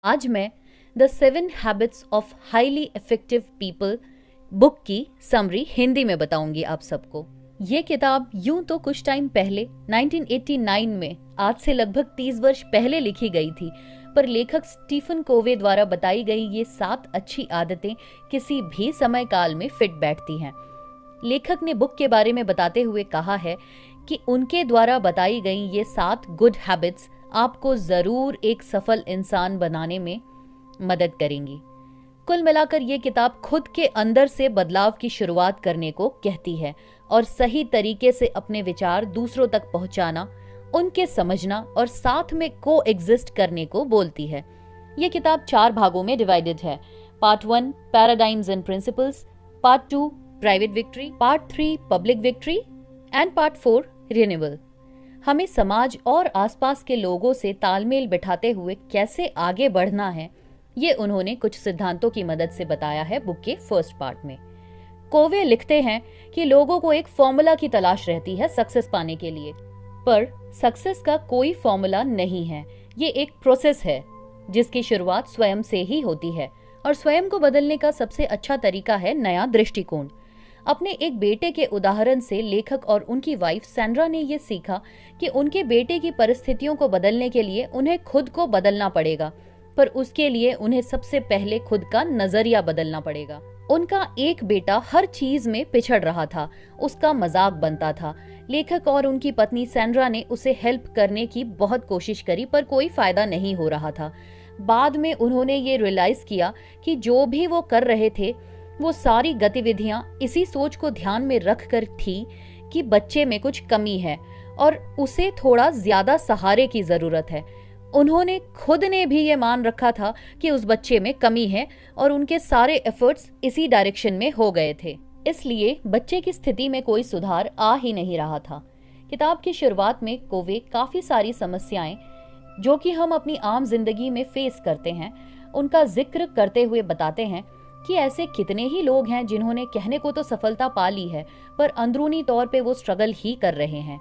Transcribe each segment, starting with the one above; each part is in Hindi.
आज मैं the 7 habits of highly effective people book की समरी हिंदी में बताऊंगी आप सबको। ये किताब यूं तो कुछ टाइम पहले 1989 में, आज से लगभग 30 वर्ष पहले लिखी गई थी, पर लेखक स्टीफन कोवे द्वारा बताई गई ये 7 अच्छी आदतें किसी भी समय काल में फिट बैठती हैं। लेखक ने बुक के बारे में बताते हुए कहा है कि उनके द्वारा बताई गई ये 7 गुड हैबिट्स आपको जरूर एक सफल इंसान बनाने में मदद करेंगी। कुल मिलाकर ये किताब खुद के अंदर से बदलाव की शुरुआत करने को कहती है और सही तरीके से अपने विचार दूसरों तक पहुंचाना, उनके समझना और साथ में को एग्जिस्ट करने को बोलती है। ये किताब 4 भागों में डिवाइडेड है। Part 1 paradigms and principles, part 2 private victory, part 3 public victory and part 4 renewal. हमें समाज और आसपास के लोगों से तालमेल बिठाते हुए कैसे आगे बढ़ना है, ये उन्होंने कुछ सिद्धांतों की मदद से बताया है बुक के फर्स्ट पार्ट में। कोवे लिखते हैं कि लोगों को एक फॉर्मूला की तलाश रहती है सक्सेस पाने के लिए, पर सक्सेस का कोई फॉर्मूला नहीं है। ये एक प्रोसेस है जिसकी शुरुआत स्वयं से ही होती है और स्वयं को बदलने का सबसे अच्छा तरीका है नया दृष्टिकोण। अपने एक बेटे के उदाहरण से लेखक और उनकी वाइफ सैंड्रा ने ये सीखा कि उनके बेटे की परिस्थितियों को बदलने के लिए उन्हें खुद को बदलना पड़ेगा, पर उसके लिए उन्हें सबसे पहले खुद का नजरिया बदलना पड़ेगा। उनका एक बेटा हर चीज में पिछड़ रहा था, उसका मजाक बनता था। लेखक और उनकी पत्नी सैंड्रा ने उसे हेल्प करने की बहुत कोशिश करी, पर कोई फायदा नहीं हो रहा था। बाद में उन्होंने ये रियलाइज किया कि जो भी वो कर रहे थे वो सारी गतिविधियां इसी सोच को ध्यान में रखकर थी कि बच्चे में कुछ कमी है और उसे थोड़ा ज्यादा सहारे की जरूरत है। उन्होंने खुद ने भी ये मान रखा था कि उस बच्चे में कमी है और उनके सारे एफर्ट्स इसी डायरेक्शन में हो गए थे। इसलिए बच्चे की स्थिति में कोई सुधार आ ही नहीं रहा था। किताब की शुरुआत में कोवे काफी सारी समस्याएं जो कि हम अपनी आम जिंदगी में फेस करते हैं, उनका जिक्र करते हुए बताते हैं कि ऐसे कितने ही लोग हैं जिन्होंने कहने को तो सफलता पा ली है, पर अंदरूनी तौर पे वो स्ट्रगल ही कर रहे हैं।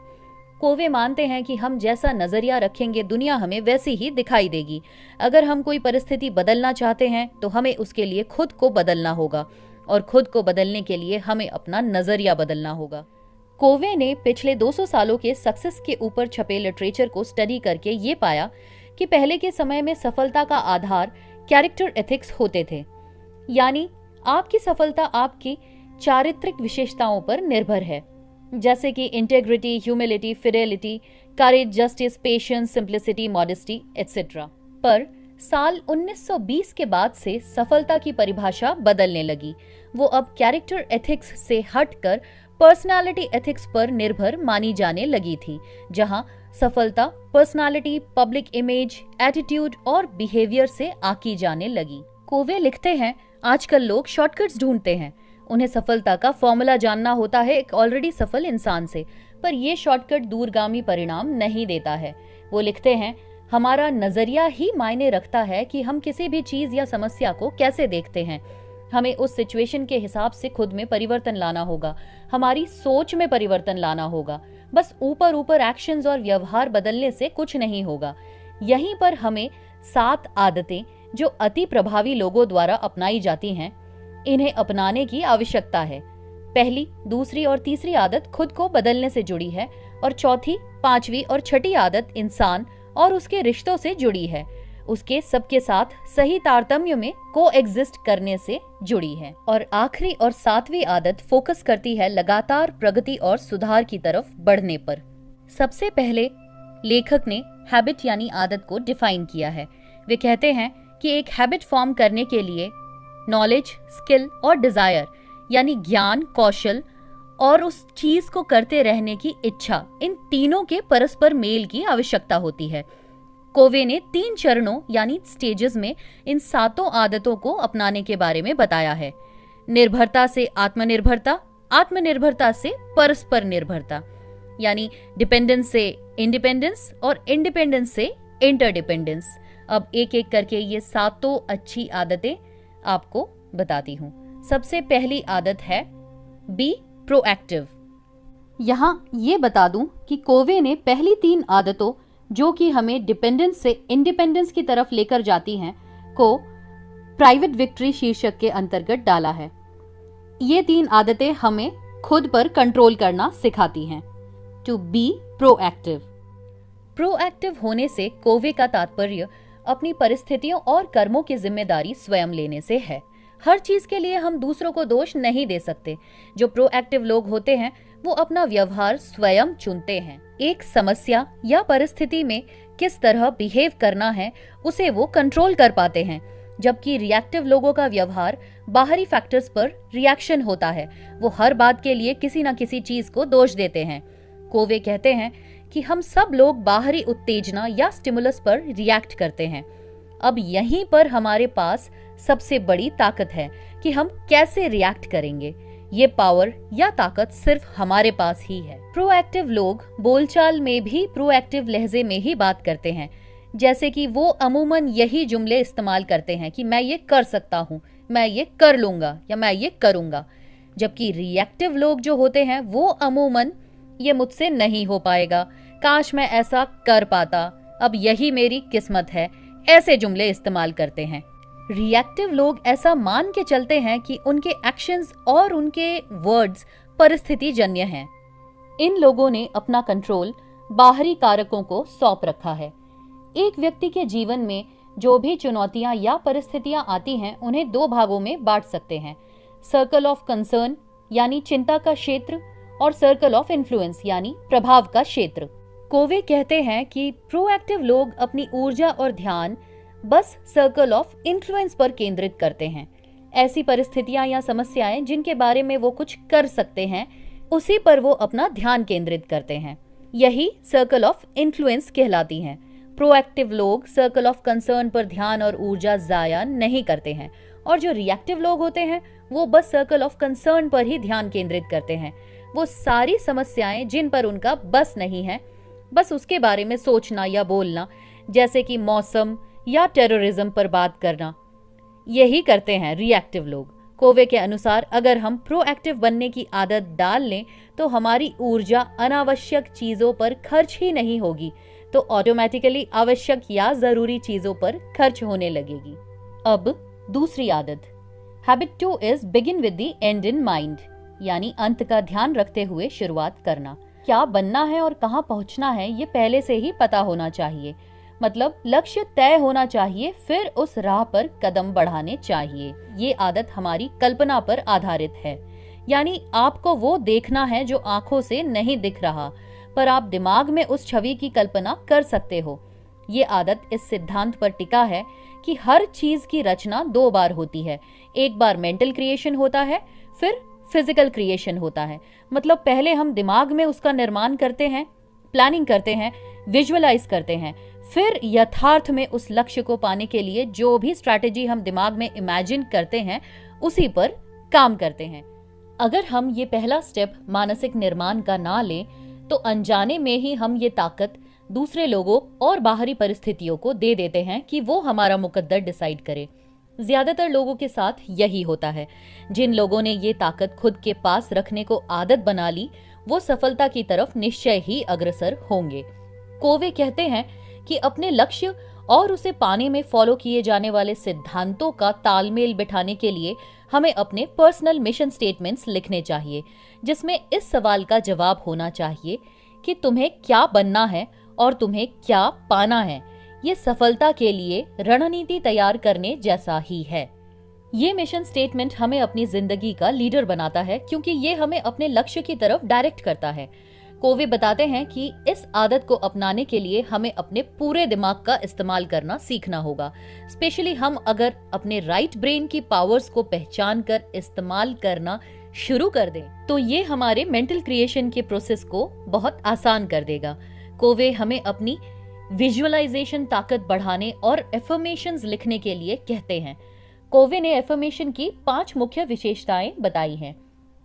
कोवे मानते हैं कि हम जैसा नजरिया रखेंगे दुनिया हमें वैसी ही दिखाई देगी। अगर हम कोई परिस्थिति बदलना चाहते हैं तो हमें उसके लिए खुद को बदलना होगा और खुद को बदलने के लिए हमें अपना नजरिया बदलना होगा। कोवे ने पिछले 200 सालों के सक्सेस के ऊपर छपे लिटरेचर को स्टडी करके ये पाया कि पहले के समय में सफलता का आधार कैरेक्टर एथिक्स होते थे, यानी आपकी सफलता आपकी चारित्रिक विशेषताओं पर निर्भर है, जैसे कि integrity, humility, fidelity, courage, justice, patience, simplicity, modesty etcetera. पर साल 1920 के बाद से सफलता की परिभाषा बदलने लगी। वो अब कैरेक्टर एथिक्स से हटकर पर्सनालिटी एथिक्स पर निर्भर मानी जाने लगी थी, जहां सफलता पर्सनालिटी, पब्लिक इमेज, एटीट्यूड और बिहेवियर से आकी जाने लगी। कोवे लिखते हैं, आजकल लोग शॉर्टकट्स ढूंढते हैं। उन्हें सफलता का फॉर्मूला जानना होता है एक ऑलरेडी सफल इंसान से, पर यह शॉर्टकट दूरगामी परिणाम नहीं देता है। वो लिखते हैं, हमारा नजरिया ही मायने रखता है कि हम किसी भी चीज या समस्या को कैसे देखते हैं। हमें उस सिचुएशन के हिसाब से खुद में परिवर्तन लाना होगा, हमारी सोच में परिवर्तन लाना होगा। बस ऊपर ऊपर एक्शंस और व्यवहार बदलने से कुछ नहीं होगा। यहीं पर हमें 7 आदतें जो अति प्रभावी लोगों द्वारा अपनाई जाती हैं, इन्हें अपनाने की आवश्यकता है। पहली, दूसरी और तीसरी आदत खुद को बदलने से जुड़ी है और चौथी, 5वीं और 6ठी आदत इंसान और उसके रिश्तों से जुड़ी है, उसके सबके साथ सही तारतम्य में को एग्जिस्ट करने से जुड़ी है। और आखिरी और 7वीं आदत फोकस करती है लगातार प्रगति और सुधार की तरफ बढ़ने पर। सबसे पहले लेखक ने हैबिट यानी आदत को डिफाइन किया है। वे कहते हैं कि एक हैबिट फॉर्म करने के लिए नॉलेज, स्किल और डिजायर यानी ज्ञान, कौशल और उस चीज को करते रहने की इच्छा, इन तीनों के परस्पर मेल की आवश्यकता होती है। कोवे ने 3 चरणों यानी स्टेजेस में इन 7 आदतों को अपनाने के बारे में बताया है। निर्भरता से आत्मनिर्भरता, आत्मनिर्भरता से परस्पर निर्भरता, यानी डिपेंडेंस से इंडिपेंडेंस और इंडिपेंडेंस से इंटरडिपेंडेंस। अब एक एक करके ये 7 अच्छी आदतें आपको बताती हूँ। सबसे पहली आदत है बी प्रोएक्टिव। यहाँ ये बता दूं कि कोवे ने पहली 3 आदतों जो कि हमें डिपेंडेंस से इंडिपेंडेंस की तरफ लेकर जाती हैं, को प्राइवेट विक्ट्री शीर्षक के अंतर्गत डाला है। ये 3 आदतें हमें खुद पर कंट्रोल करना सिखाती हैं। To be proactive. प्रोएक्टिव होने से कोवे का तात्पर्य अपनी परिस्थितियों और कर्मों की जिम्मेदारी स्वयं लेने से है। हर चीज के लिए हम दूसरों को दोष नहीं दे सकते। जो प्रोएक्टिव लोग होते हैं वो अपना व्यवहार स्वयं चुनते हैं। एक समस्या या परिस्थिति में किस तरह बिहेव करना है उसे वो कंट्रोल कर पाते हैं, जबकि रिएक्टिव लोगों का व्यवहार बाहरी फैक्टर्स पर रिएक्शन होता है। वो हर बात के लिए किसी न किसी चीज को दोष देते हैं। कोवे कहते हैं कि हम सब लोग बाहरी उत्तेजना या स्टिमुलस पर रिएक्ट करते हैं। अब यहीं पर हमारे पास सबसे बड़ी ताकत है कि हम कैसे रिएक्ट करेंगे। ये पावर या ताकत सिर्फ हमारे पास ही है। प्रोएक्टिव लोग बोलचाल में भी प्रोएक्टिव लहजे में ही बात करते हैं, जैसे कि वो अमूमन यही जुमले इस्तेमाल करते हैं कि मैं ये कर सकता हूँ, मैं ये कर लूंगा या मैं ये करूंगा। जबकि रिएक्टिव लोग जो होते हैं वो अमूमन ये मुझसे नहीं हो पाएगा, काश मैं ऐसा कर पाता, अब यही मेरी किस्मत है, ऐसे जुमले इस्तेमाल करते हैं। रिएक्टिव लोग ऐसा मान के चलते हैं कि उनके एक्शंस और उनके वर्ड्स परिस्थिति जन्य हैं। इन लोगों ने अपना कंट्रोल बाहरी कारकों को सौंप रखा है। एक व्यक्ति के जीवन में जो भी चुनौतियां या परिस्थितियां आती हैं उन्हें 2 भागों में बांट सकते हैं। सर्कल ऑफ कंसर्न यानी चिंता का क्षेत्र और सर्कल ऑफ इन्फ्लुएंस यानी प्रभाव का क्षेत्र। कोवे कहते हैं कि प्रोएक्टिव लोग अपनी ऊर्जा और ध्यान बस सर्कल ऑफ इन्फ्लुएंस पर केंद्रित करते हैं। ऐसी परिस्थितियां या समस्याएं जिनके बारे में वो कुछ कर सकते हैं उसी पर वो अपना ध्यान केंद्रित करते हैं। यही सर्कल ऑफ इन्फ्लुएंस कहलाती हैं। प्रोएक्टिव लोग सर्कल ऑफ कंसर्न पर ध्यान और ऊर्जा जाया नहीं करते हैं, और जो रिएक्टिव लोग होते हैं वो बस सर्कल ऑफ कंसर्न पर ही ध्यान केंद्रित करते हैं। वो सारी समस्याएं जिन पर उनका बस नहीं है, बस उसके बारे में सोचना या बोलना, जैसे कि मौसम या टेररिज्म पर बात करना, यही करते हैं रिएक्टिव लोग। कोवे के अनुसार अगर हम प्रोएक्टिव बनने की आदत डाल लें तो हमारी ऊर्जा अनावश्यक चीजों पर खर्च ही नहीं होगी, तो ऑटोमेटिकली आवश्यक या जरूरी चीजों पर खर्च होने लगेगी। अब दूसरी आदत, habit 2 is begin with the and in mind, यानी अंत का ध्यान रखते हुए शुरुआत करना। क्या बनना है और कहां पहुंचना है ये पहले से ही पता होना चाहिए। मतलब लक्ष्य तय होना चाहिए, फिर उस राह पर कदम बढ़ाने चाहिए। ये आदत हमारी कल्पना पर आधारित है, यानी आपको वो देखना है जो आंखों से नहीं दिख रहा, पर आप दिमाग में उस छवि की कल्पना कर सकते हो। ये आदत इस सिद्धांत पर टिका है कि हर चीज की रचना 2 बार होती है। एक बार मेंटल क्रिएशन होता है, फिर फिजिकल क्रिएशन होता है। मतलब पहले हम दिमाग में उसका निर्माण करते हैं, प्लानिंग करते हैं, विजुअलाइज करते हैं, फिर यथार्थ में उस लक्ष्य को पाने के लिए जो भी स्ट्रैटेजी हम दिमाग में इमेजिन करते हैं उसी पर काम करते हैं। अगर हम ये पहला स्टेप मानसिक निर्माण का ना लें तो अनजाने में ही हम ये ताकत दूसरे लोगों और बाहरी परिस्थितियों को दे देते हैं कि वो हमारा मुकद्दर डिसाइड करे। ज्यादातर लोगों के साथ यही होता है। जिन लोगों ने ये ताकत खुद के पास रखने को आदत बना ली वो सफलता की तरफ निश्चय ही अग्रसर होंगे। कोवे कहते हैं कि अपने लक्ष्य और उसे पाने में फॉलो किए जाने वाले सिद्धांतों का तालमेल बिठाने के लिए हमें अपने पर्सनल मिशन स्टेटमेंट्स लिखने चाहिए, जिसमें इस सवाल का जवाब होना चाहिए कि तुम्हें क्या बनना है और तुम्हें क्या पाना है। ये सफलता के लिए रणनीति तैयार करने जैसा ही है। ये मिशन स्टेटमेंट हमें अपनी जिंदगी का लीडर बनाता है, क्योंकि ये हमें अपने लक्ष्य की तरफ डायरेक्ट करता है। कोवे बताते हैं कि इस आदत को अपनाने के लिए हमें अपने पूरे दिमाग का इस्तेमाल करना सीखना होगा। स्पेशली हम अगर अपने राइट ब्रेन की पावर्स को पहचान कर इस्तेमाल करना शुरू कर दें तो ये हमारे मेंटल क्रिएशन के प्रोसेस को बहुत आसान कर देगा। कोवे हमें अपनी विजुअलाइजेशन ताकत बढ़ाने और एफर्मेशंस लिखने के लिए कहते हैं। कोवे ने एफर्मेशन की 5 मुख्य विशेषताएं बताई हैं।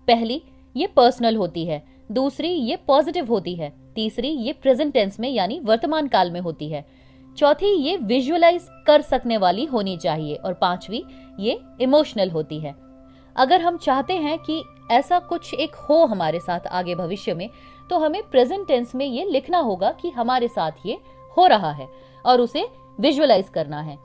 पहली, ये पर्सनल होती है। दूसरी, ये पॉजिटिव होती है। तीसरी, ये प्रेजेंट टेंस में यानी वर्तमान काल में होती है। चौथी, ये विजुअलाइज कर सकने वाली होनी चाहिए। और 5वीं, ये इमोशनल होती है। अगर हम चाहते हैं कि ऐसा कुछ एक हो हमारे साथ आगे भविष्य में, तो हमें प्रेजेंट टेंस में ये लिखना होगा कि हमारे साथ ये हो रहा है और उसे विजुअलाइज करना है।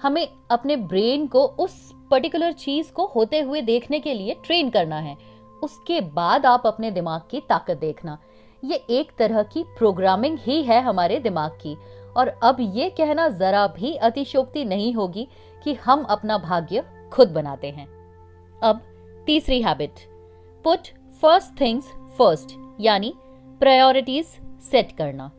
हमें अपने ब्रेन को उस पर्टिकुलर चीज को होते हुए देखने के लिए ट्रेन करना है। उसके बाद आप अपने दिमाग की ताकत देखना। ये एक तरह की प्रोग्रामिंग ही है हमारे दिमाग की। और अब ये कहना जरा भी अतिशयोक्ति नहीं होगी कि हम अपना भाग्य खुद बनाते हैं। अब तीसरी habit, put first things first, यानी प्रायोरिटीज सेट करना।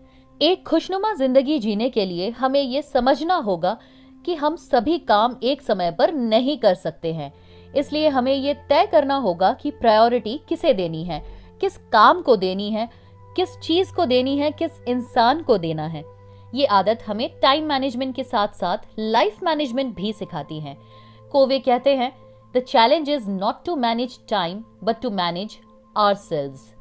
एक खुशनुमा जिंदगी जीने के लिए हमें ये समझना होगा कि हम सभी काम एक समय पर नहीं कर सकते हैं। इसलिए हमें ये तय करना होगा कि प्रायोरिटी किसे देनी है, किस काम को देनी है, किस चीज को देनी है, किस इंसान को देना है। ये आदत हमें टाइम मैनेजमेंट के साथ साथ लाइफ मैनेजमेंट भी सिखाती है। कोवे कहते हैं, the challenge is not to manage time but to manage ourselves.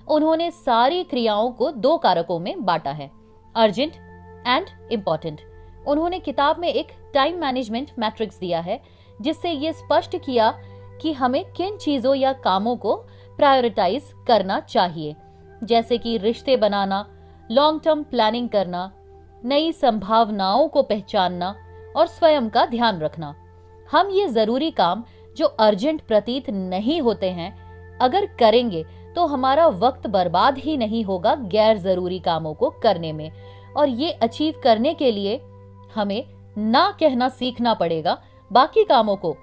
उन्होंने सारी क्रियाओं को 2 कारकों में बांटा है, अर्जेंट एंड इम्पोर्टेंट। उन्होंने किताब में एक टाइम मैनेजमेंट मैट्रिक्स दिया है, जिससे ये स्पष्ट किया कि हमें किन चीजों या कामों को प्रायोरिटाइज करना चाहिए, जैसे कि रिश्ते बनाना, लॉन्ग टर्म प्लानिंग करना, नई संभावनाओं को पहचानना और स्वयं का ध्यान रखना। हम ये जरूरी काम जो अर्जेंट प्रतीत नहीं होते हैं, अगर करेंगे तो हमारा वक्त बर्बाद ही नहीं होगा गैर जरूरी कामों को करने में। और ये अचीव करने के लिए हमें ना कहना सीखना पड़ेगा बाकी कामों को।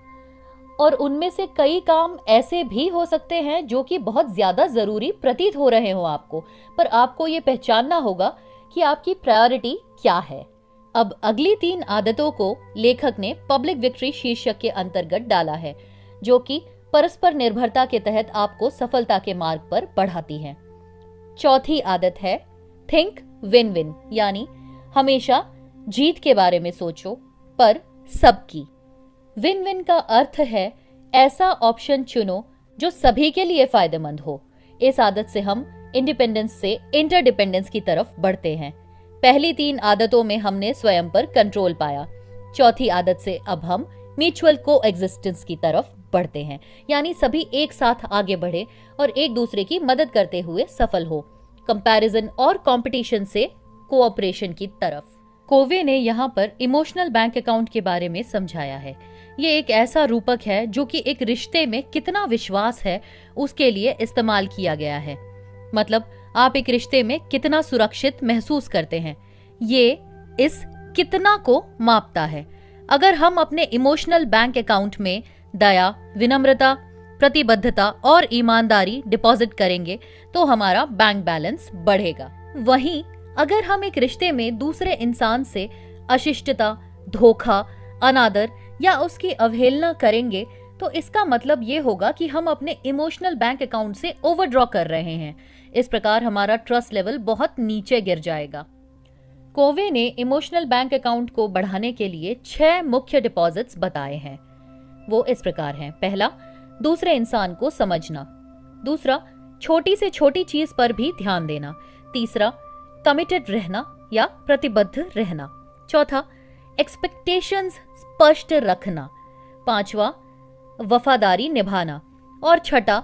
और उनमें से कई काम ऐसे भी हो सकते हैं जो कि बहुत ज्यादा जरूरी प्रतीत हो रहे हो आपको, पर आपको ये पहचानना होगा कि आपकी प्रायोरिटी क्या है। अब अगली 3 आदतों को लेखक ने पब्लिक विक्ट्री शीर्षक के अंतर्गत डाला है, जो कि परस्पर निर्भरता के तहत आपको सफलता के मार्ग पर बढ़ाती है। चौथी आदत है थिंक विन विन, यानी हमेशा जीत के बारे में सोचो, पर सबकी। विन विन का अर्थ है ऐसा ऑप्शन चुनो जो सभी के लिए फायदेमंद हो। इस आदत से हम इंडिपेंडेंस से इंटरडिपेंडेंस की तरफ बढ़ते हैं। पहली 3 आदतों में हमने स्वयं पर कंट्रोल पाया। चौथी आदत से अब हम म्यूचुअल कोएग्जिस्टेंस की तरफ बढ़ते हैं, यानी सभी एक साथ आगे बढ़े और एक दूसरे की मदद करते हुए सफल हो, कंपैरिजन और कंपटीशन से कोऑपरेशन की तरफ। कोवे ने यहाँ पर इमोशनल बैंक अकाउंट के बारे में समझाया है। ये एक ऐसा रूपक है जो कि एक रिश्ते में कितना विश्वास है उसके लिए इस्तेमाल किया गया है। मतलब आप एक रिश्ते में कितना सुरक्षित महसूस करते हैं, ये इस कितना को मापता है। अगर हम अपने इमोशनल बैंक अकाउंट में दया, विनम्रता, प्रतिबद्धता और ईमानदारी डिपॉजिट करेंगे तो हमारा बैंक बैलेंस बढ़ेगा। वहीं अगर हम एक रिश्ते में दूसरे इंसान से अशिष्टता, धोखा, अनादर या उसकी अवहेलना करेंगे तो इसका मतलब ये होगा कि हम अपने इमोशनल बैंक अकाउंट से ओवरड्रॉ कर रहे हैं। इस प्रकार हमारा ट्रस्ट लेवल बहुत नीचे गिर जाएगा। कोवे ने इमोशनल बैंक अकाउंट को बढ़ाने के लिए 6 मुख्य डिपॉजिट्स बताए हैं। वो इस प्रकार हैं। पहला, दूसरे इंसान को समझना। दूसरा, छोटी से छोटी चीज पर भी ध्यान देना। तीसरा, कमिटेड रहना या प्रतिबद्ध रहना। चौथा, एक्सपेक्टेशंस स्पष्ट रखना। पांचवा, वफादारी निभाना। और छठा,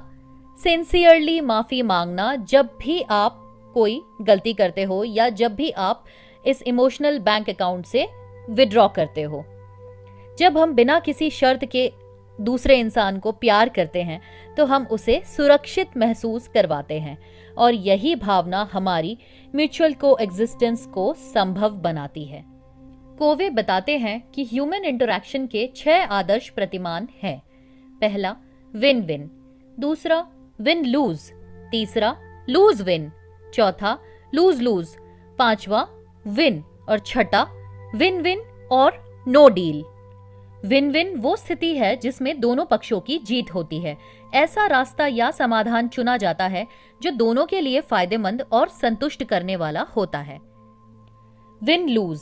सिंसियरली माफी मांगना जब भी आप कोई गलती करते हो या जब भी आप इस इमोशनल बैंक अकाउंट से विड्रॉ करते हो। जब हम बिना किसी शर्त के दूसरे इंसान को प्यार करते हैं तो हम उसे सुरक्षित महसूस करवाते हैं और यही भावना हमारी म्यूचुअल कोएग्जिस्टेंस को संभव बनाती है। कोवे बताते हैं कि ह्यूमन इंटरैक्शन के 6 आदर्श प्रतिमान हैं। पहला, विन विन। दूसरा, विन लूज। तीसरा, लूज विन। चौथा, लूज लूज। पांचवा, विन। और छठा, विन विन और नो डील। विन विन वो स्थिति है जिसमें दोनों पक्षों की जीत होती है। ऐसा रास्ता या समाधान चुना जाता है जो दोनों के लिए फायदेमंद और संतुष्ट करने वाला होता है। विन लूज,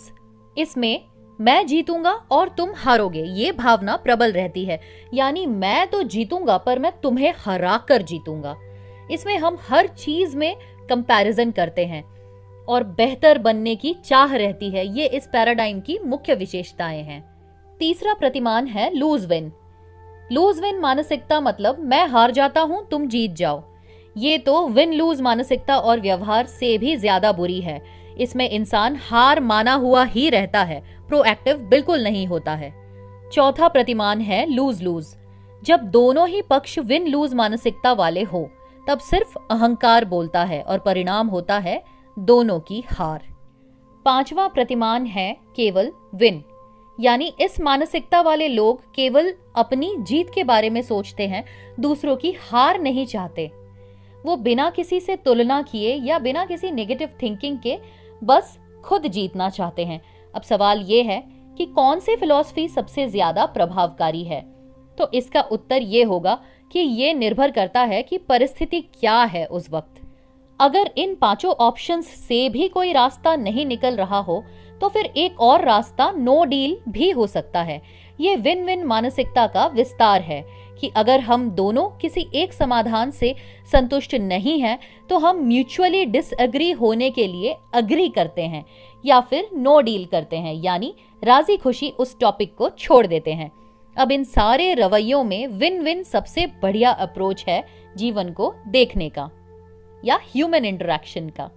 इसमें मैं जीतूंगा और तुम हारोगे ये भावना प्रबल रहती है, यानी मैं तो जीतूंगा पर मैं तुम्हें हरा कर जीतूंगा। इसमें हम हर चीज में कंपैरिजन करते हैं और बेहतर बनने की चाह रहती है। ये इस पैराडाइम की मुख्य विशेषताएं हैं। तीसरा प्रतिमान है लूज विन। लूज विन मानसिकता मतलब मैं हार जाता हूं, तुम जीत जाओ। ये तो विन लूज मानसिकता और व्यवहार से भी ज्यादा बुरी है। इसमें इंसान हार माना हुआ ही रहता है, प्रोएक्टिव बिल्कुल नहीं होता है। चौथा प्रतिमान है लूज लूज। जब दोनों ही पक्ष विन लूज मानसिकता वाले हो तब सिर्फ अहंकार बोलता है और परिणाम होता है दोनों की हार। पांचवा प्रतिमान है केवल विन, यानी इस मानसिकता वाले लोग केवल अपनी जीत के बारे में सोचते हैं, दूसरों की हार नहीं चाहते। वो बिना किसी से तुलना किए या बिना किसी नेगेटिव थिंकिंग के बस खुद जीतना चाहते हैं। अब सवाल ये है कि कौन सी फिलॉसफी सबसे ज्यादा प्रभावकारी है? तो इसका उत्तर ये होगा कि ये निर्भर करता है कि परिस्थिति क्या है उस वक्त। अगर इन पांचों ऑप्शंस से भी कोई रास्ता नहीं निकल रहा हो तो फिर एक और रास्ता नो डील भी हो सकता है। ये विन विन मानसिकता का विस्तार है कि अगर हम दोनों किसी एक समाधान से संतुष्ट नहीं हैं तो हम म्यूचुअली डिसएग्री होने के लिए अग्री करते हैं या फिर नो डील करते हैं, यानी राजी खुशी उस टॉपिक को छोड़ देते हैं। अब इन सारे रवैयों में विन विन सबसे बढ़िया अप्रोच है जीवन को देखने का या ह्यूमन इंटरेक्शन का।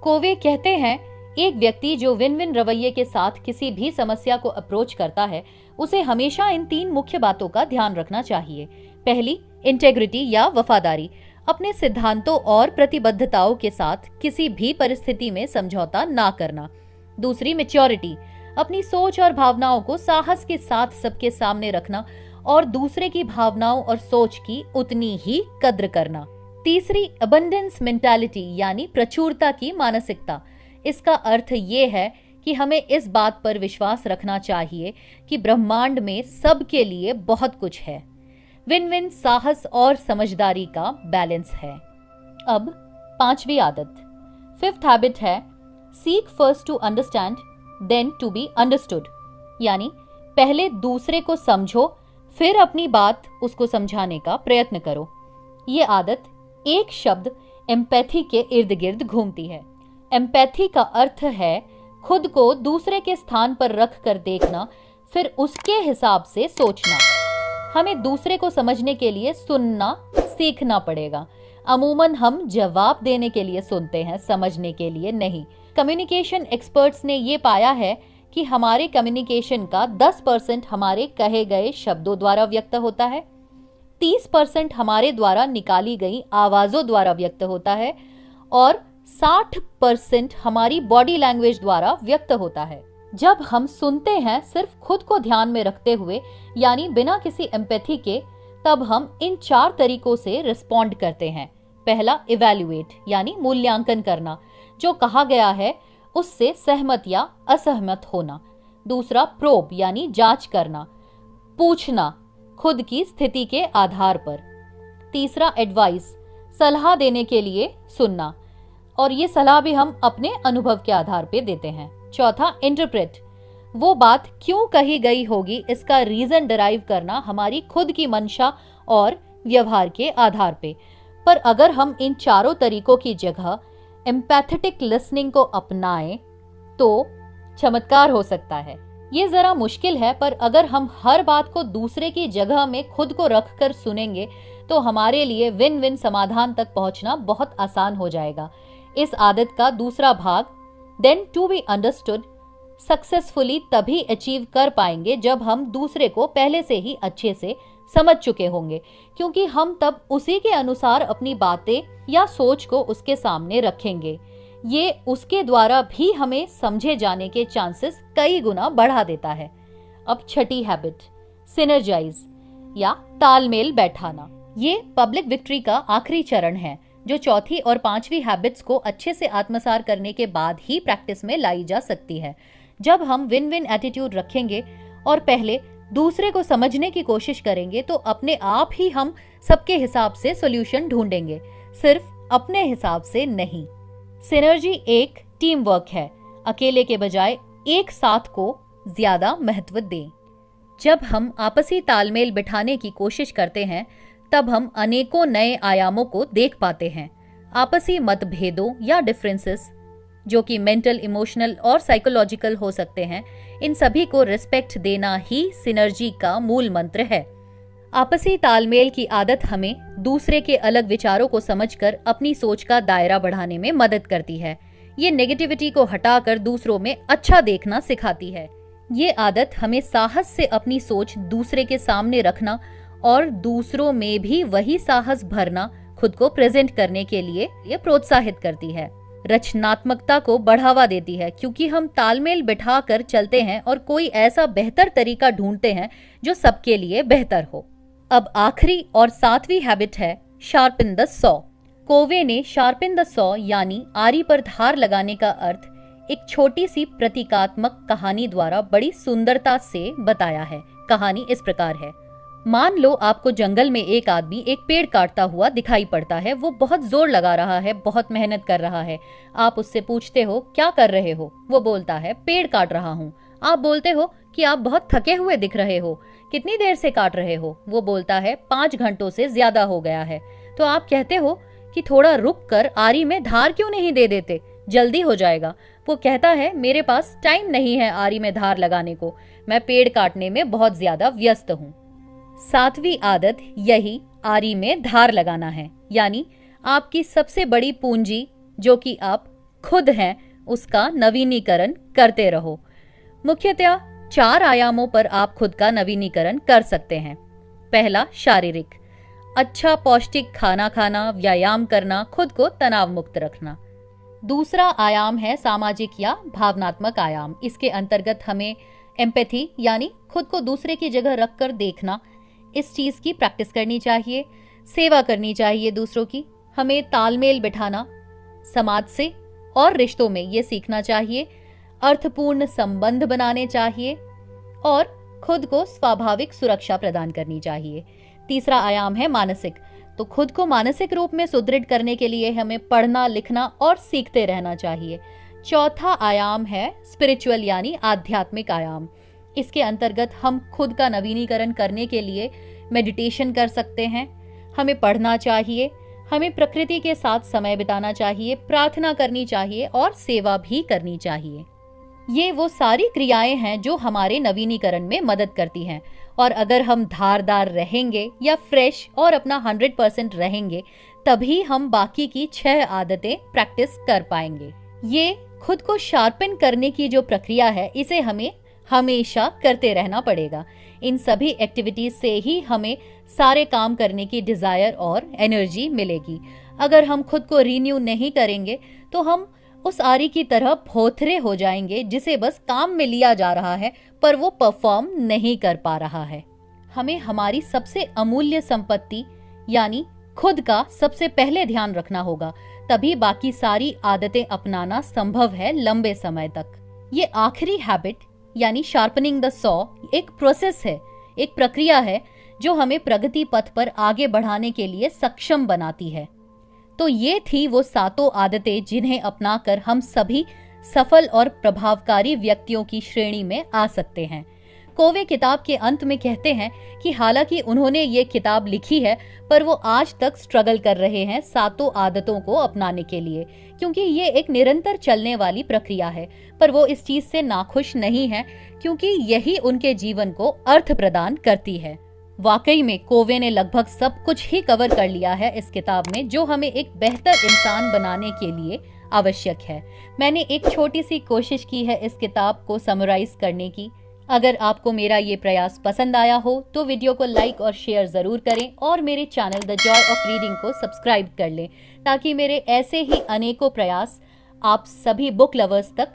कोवे कहते हैं, एक व्यक्ति जो विन विन रवैये के साथ किसी भी समस्या को अप्रोच करता है उसे हमेशा इन 3 मुख्य बातों का ध्यान रखना चाहिए। पहली, इंटेग्रिटी या वफादारी, अपने सिद्धांतों और प्रतिबद्धताओं के साथ किसी भी परिस्थिति में समझौता ना करना। दूसरी, मैच्योरिटी, अपनी सोच और भावनाओं को साहस के साथ सबके सामने रखना और दूसरे की भावनाओं और सोच की उतनी ही कद्र करना। तीसरी, अबंडेंस मेंटालिटी यानी प्रचुरता की मानसिकता। इसका अर्थ ये है कि हमें इस बात पर विश्वास रखना चाहिए कि ब्रह्मांड में सबके लिए बहुत कुछ है। विन विन साहस और समझदारी का बैलेंस है। अब 5वीं आदत, 5th हैबिट है seek first to understand then to be understood, यानी पहले दूसरे को समझो फिर अपनी बात उसको समझाने का प्रयत्न करो। ये आदत एक शब्द एम्पैथी के इर्द गिर्द घूमती है। एम्पैथी का अर्थ है खुद को दूसरे के स्थान पर रख कर देखना, फिर उसके हिसाब से सोचना। हमें दूसरे को समझने के लिए सुनना सीखना पड़ेगा। अमूमन हम जवाब देने के लिए सुनते हैं, समझने के लिए नहीं। कम्युनिकेशन एक्सपर्ट्स ने ये पाया है कि हमारे कम्युनिकेशन का 10% हमारे कहे गए शब्दों द्वारा व्यक्त होता है, 30% हमारे द्वारा निकाली गई आवाजों द्वारा व्यक्त होता है और 60% हमारी बॉडी लैंग्वेज द्वारा व्यक्त होता है। जब हम सुनते हैं सिर्फ खुद को ध्यान में रखते हुए, यानी बिना किसी एम्पैथी के, तब हम इन 4 तरीकों से रिस्पॉन्ड करते हैं। पहला, इवैल्यूएट यानी मूल्यांकन करना, जो कहा गया है उससे सहमत या असहमत होना। दूसरा, प्रोब यानी जांच करना, पूछना खुद की स्थिति के आधार पर। तीसरा, एडवाइस, सलाह देने के लिए सुनना, और ये सलाह भी हम अपने अनुभव के आधार पे देते हैं। चौथा, इंटरप्रेट, वो बात क्यों कही गई होगी इसका रीजन डिराइव करना हमारी खुद की मंशा और व्यवहार के आधार पे। पर अगर हम इन 4 तरीकों की जगह एम्पैथेटिक लिसनिंग को अपनाएं तो चमत्कार हो सकता है। ये जरा मुश्किल है, पर अगर हम हर बात को दूसरे की जगह में खुद को रखकर सुनेंगे तो हमारे लिए विन विन समाधान तक पहुंचना बहुत आसान हो जाएगा। इस आदत का दूसरा भाग, then to be understood, successfully तभी अचीव कर पाएंगे जब हम दूसरे को पहले से ही अच्छे से समझ चुके होंगे, क्योंकि हम तब उसी के अनुसार अपनी बातें या सोच को उसके सामने रखेंगे। ये उसके द्वारा भी हमें समझे जाने के चांसेस कई गुना बढ़ा देता है। अब 6ठी हैबिट, सिनर्जाइज या तालमेल बैठाना। ये पब्लिक विक्ट्री का आखिरी चरण है जो 4थी और 5वीं हैबिट्स को अच्छे से आत्मसात करने के बाद ही प्रैक्टिस में लाई जा सकती है। जब हम विन विन एटीट्यूड रखेंगे और पहले दूसरे को समझने की कोशिश करेंगे तो अपने आप ही हम सबके हिसाब से सॉल्यूशन ढूंढेंगे, सिर्फ अपने हिसाब से नहीं। सिनर्जी एक टीम वर्क है, अकेले के बजाय एक साथ को ज्यादा महत्व दें। जब हम आपसी तालमेल बिठाने की कोशिश करते हैं तब हम अनेकों नए आयामों को देख पाते हैं। आपसी मतभेदों या डिफरेंसेस, जो कि मेंटल, इमोशनल और साइकोलॉजिकल हो सकते हैं, इन सभी को रिस्पेक्ट देना ही सिनर्जी का मूल मंत्र है। आपसी तालमेल की आदत हमें दूसरे के अलग विचारों को समझकर अपनी सोच का दायरा बढ़ाने में मदद करती है। ये नेगेटिविटी को हटाकर दूसरों में अच्छा देखना सिखाती है। ये आदत हमें साहस से अपनी सोच दूसरे के सामने रखना और दूसरों में भी वही साहस भरना, खुद को प्रेजेंट करने के लिए ये प्रोत्साहित करती है। रचनात्मकता को बढ़ावा देती है क्योंकि हम तालमेल बिठा कर चलते हैं और कोई ऐसा बेहतर तरीका ढूंढते हैं जो सबके लिए बेहतर हो। अब आखिरी और 7वीं हैबिट है शार्पन द सॉ। कोवे ने शार्पन द सॉ यानी आरी पर धार लगाने का अर्थ एक छोटी सी प्रतीकात्मक कहानी द्वारा बड़ी सुंदरता से बताया है। कहानी इस प्रकार है। मान लो आपको जंगल में एक आदमी एक पेड़ काटता हुआ दिखाई पड़ता है। वो बहुत जोर लगा रहा है, बहुत मेहनत कर रहा है। आप उससे पूछते हो क्या कर रहे हो? वो बोलता है पेड़ काट रहा हूँ। आप बोलते हो कि आप बहुत थके हुए दिख रहे हो, कितनी देर से काट रहे हो? वो बोलता है 5 घंटों से ज्यादा हो गया है। तो आप कहते हो कि थोड़ा रुक कर आरी में धार क्यों नहीं दे देते, जल्दी हो जाएगा। वो कहता है मेरे पास टाइम नहीं है आरी में धार लगाने को, मैं पेड़ काटने में बहुत ज्यादा व्यस्त हूँ। 7वीं आदत यही आरी में धार लगाना है, यानी आपकी सबसे बड़ी पूंजी जो कि आप खुद हैं उसका नवीनीकरण करते रहो। मुख्यतः 4 आयामों पर आप खुद का नवीनीकरण कर सकते हैं। पहला, शारीरिक। अच्छा पौष्टिक खाना खाना, व्यायाम करना, खुद को तनाव मुक्त रखना। दूसरा आयाम है सामाजिक या भावनात्मक आयाम। इसके अंतर्गत हमें एम्पैथी यानी खुद को दूसरे की जगह रखकर देखना, इस चीज की प्रैक्टिस करनी चाहिए। सेवा करनी चाहिए दूसरों की। हमें तालमेल बिठाना समाज से और रिश्तों में ये सीखना चाहिए। अर्थपूर्ण संबंध बनाने चाहिए और खुद को स्वाभाविक सुरक्षा प्रदान करनी चाहिए। तीसरा आयाम है मानसिक। तो खुद को मानसिक रूप में सुदृढ़ करने के लिए हमें पढ़ना, लिखना और सीखते रहना चाहिए। चौथा आयाम है स्पिरिचुअल यानी आध्यात्मिक आयाम। इसके अंतर्गत हम खुद का नवीनीकरण करने के लिए मेडिटेशन कर सकते हैं। हमें पढ़ना चाहिए, हमें प्रकृति के साथ समय बिताना चाहिए, प्रार्थना करनी चाहिए और सेवा भी करनी चाहिए। ये वो सारी क्रियाएं हैं जो हमारे नवीनीकरण में मदद करती हैं। और अगर हम धारदार रहेंगे या फ्रेश और अपना 100% रहेंगे, तभी हम बाकी की 6 आदतें प्रैक्टिस कर पाएंगे। ये खुद को शार्पन करने की जो प्रक्रिया है, इसे हमें हमेशा करते रहना पड़ेगा। इन सभी एक्टिविटीज से ही हमें सारे काम करने की डिजायर और एनर्जी मिलेगी। अगर हम खुद को रिन्यू नहीं करेंगे तो हम उस आरी की तरह भोथरे हो जाएंगे जिसे बस काम में लिया जा रहा है पर वो परफॉर्म नहीं कर पा रहा है। हमें हमारी सबसे अमूल्य संपत्ति यानी खुद का सबसे पहले ध्यान रखना होगा, तभी बाकी सारी आदतें अपनाना संभव है लंबे समय तक। ये आखिरी हैबिट यानी शार्पनिंग द सॉ एक प्रोसेस है, एक प्रक्रिया है जो हमें प्रगति पथ पर आगे बढ़ाने के लिए सक्षम बनाती है। तो ये थी वो 7 आदतें जिन्हें अपनाकर हम सभी सफल और प्रभावकारी व्यक्तियों की श्रेणी में आ सकते हैं। कोवे किताब के अंत में कहते हैं कि हालांकि उन्होंने ये किताब लिखी है पर वो आज तक स्ट्रगल कर रहे हैं 7 आदतों को अपनाने के लिए, क्योंकि ये एक निरंतर चलने वाली प्रक्रिया है। पर वो इस चीज से नाखुश नहीं है क्योंकि यही उनके जीवन को अर्थ प्रदान करती है। वाकई में कोवे ने लगभग सब कुछ ही कवर कर लिया है इस किताब में, जो हमें एक बेहतर इंसान बनाने के लिए आवश्यक है। मैंने एक छोटी सी कोशिश की है इस किताब को समराइज करने की। अगर आपको मेरा ये प्रयास पसंद आया हो तो वीडियो को लाइक और शेयर जरूर करें और मेरे channel the Joy of reading को सब्सक्राइब कर लें, ताकि मेरे ऐसे ही अनेकों प्रयास आप सभी बुक लवर्स तक